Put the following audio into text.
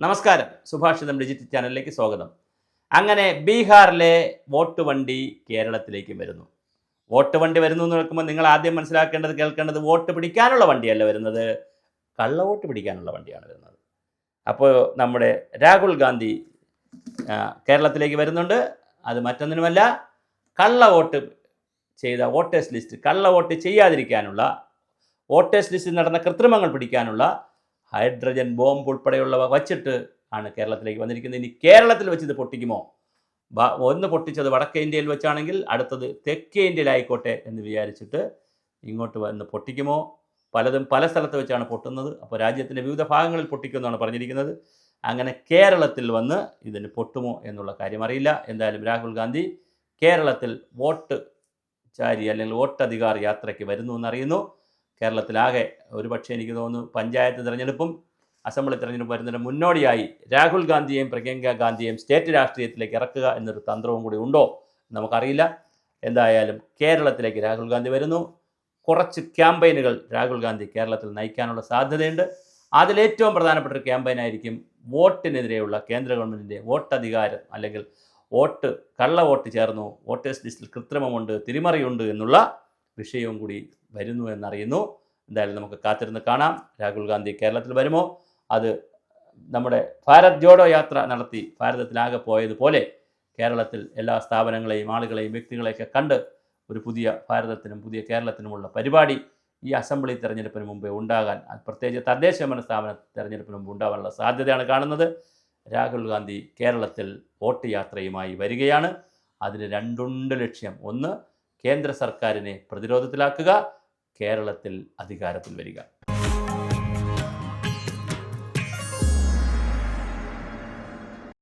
നമസ്കാരം, സുഭാഷിതം ഡിജിറ്റൽ ചാനലിലേക്ക് സ്വാഗതം. അങ്ങനെ ബീഹാറിലെ വോട്ട് വണ്ടി കേരളത്തിലേക്ക് വരുന്നു. വോട്ട് വണ്ടി വരുന്നു എന്ന് കേൾക്കുമ്പോൾ നിങ്ങൾ ആദ്യം കേൾക്കേണ്ടത് വോട്ട് പിടിക്കാനുള്ള വണ്ടിയല്ല വരുന്നത്, കള്ളവോട്ട് പിടിക്കാനുള്ള വണ്ടിയാണ് വരുന്നത്. അപ്പോൾ നമ്മുടെ രാഹുൽ ഗാന്ധി കേരളത്തിലേക്ക് വരുന്നുണ്ട്. അത് മറ്റൊന്നിനുമല്ല, കള്ളവോട്ട് ചെയ്ത വോട്ടേഴ്സ് ലിസ്റ്റ്, കള്ളവോട്ട് ചെയ്യാതിരിക്കാനുള്ള, വോട്ടേഴ്സ് ലിസ്റ്റിൽ നടന്ന കൃത്രിമങ്ങൾ പിടിക്കാനുള്ള ഹൈഡ്രജൻ ബോംബ് ഉൾപ്പെടെയുള്ളവ വച്ചിട്ട് ആണ് കേരളത്തിലേക്ക് വന്നിരിക്കുന്നത്. ഇനി കേരളത്തിൽ വെച്ച് ഇത് പൊട്ടിക്കുമോ? ഒന്ന് പൊട്ടിച്ചത് വടക്കേ ഇന്ത്യയിൽ വെച്ചാണെങ്കിൽ അടുത്തത് തെക്കേ ഇന്ത്യയിലായിക്കോട്ടെ എന്ന് വിചാരിച്ചിട്ട് ഇങ്ങോട്ട് വന്ന് പൊട്ടിക്കുമോ? പലതും പല സ്ഥലത്ത് വെച്ചാണ് പൊട്ടുന്നത്. അപ്പോൾ രാജ്യത്തിൻ്റെ വിവിധ ഭാഗങ്ങളിൽ പൊട്ടിക്കുമെന്നാണ് പറഞ്ഞിരിക്കുന്നത്. അങ്ങനെ കേരളത്തിൽ വന്ന് ഇതിന് പൊട്ടുമോ എന്നുള്ള കാര്യം അറിയില്ല. എന്തായാലും രാഹുൽ ഗാന്ധി കേരളത്തിൽ വോട്ട് ചാരി അല്ലെങ്കിൽ വോട്ടധികാർ യാത്രയ്ക്ക് വരുന്നു എന്നറിയുന്നു. കേരളത്തിലാകെ ഒരുപക്ഷെ എനിക്ക് തോന്നുന്നു പഞ്ചായത്ത് തിരഞ്ഞെടുപ്പും അസംബ്ലി തിരഞ്ഞെടുപ്പും വരുന്നതിന് മുന്നോടിയായി രാഹുൽ ഗാന്ധിയെയും പ്രിയങ്ക ഗാന്ധിയെയും സ്റ്റേറ്റ് രാഷ്ട്രീയത്തിലേക്ക് ഇറക്കുക എന്നൊരു തന്ത്രവും കൂടി ഉണ്ടോ നമുക്കറിയില്ല. എന്തായാലും കേരളത്തിലേക്ക് രാഹുൽ ഗാന്ധി വരുന്നു. കുറച്ച് ക്യാമ്പയിനുകൾ രാഹുൽ ഗാന്ധി കേരളത്തിൽ നയിക്കാനുള്ള സാധ്യതയുണ്ട്. അതിലേറ്റവും പ്രധാനപ്പെട്ട ഒരു ക്യാമ്പയിനായിരിക്കും വോട്ടിനെതിരെയുള്ള കേന്ദ്ര ഗവൺമെൻറ്റിൻ്റെ വോട്ടധികാരം, അല്ലെങ്കിൽ കള്ളവോട്ട് ചേർന്നു, വോട്ടേഴ്സ് ലിസ്റ്റിൽ കൃത്രിമമുണ്ട്, തിരിമറിയുണ്ട് എന്നുള്ള വിഷയവും കൂടി വരുന്നു എന്നറിയുന്നു. എന്തായാലും നമുക്ക് കാത്തിരുന്ന് കാണാം. രാഹുൽ ഗാന്ധി കേരളത്തിൽ വരുമോ? അത് നമ്മുടെ ഭാരത് ജോഡോ യാത്ര നടത്തി ഭാരതത്തിലാകെ പോയതുപോലെ കേരളത്തിൽ എല്ലാ സ്ഥാപനങ്ങളെയും ആളുകളെയും വ്യക്തികളെയൊക്കെ കണ്ട് ഒരു പുതിയ ഭാരതത്തിനും പുതിയ കേരളത്തിനുമുള്ള പരിപാടി ഈ അസംബ്ലി തെരഞ്ഞെടുപ്പിന് മുമ്പേ ഉണ്ടാകാൻ, പ്രത്യേകിച്ച് തദ്ദേശഭരണ സ്ഥാപന തെരഞ്ഞെടുപ്പിന് മുമ്പ് ഉണ്ടാകാനുള്ള സാധ്യതയാണ് കാണുന്നത്. രാഹുൽ ഗാന്ധി കേരളത്തിൽ വോട്ട് യാത്രയുമായി വരികയാണ്. അതിന് രണ്ടുണ്ട് ലക്ഷ്യം. ഒന്ന്, കേന്ദ്ര സർക്കാരിനെ പ്രതിരോധത്തിലാക്കുക, കേരളത്തിൽ അധികാരത്തിൽ വരിക.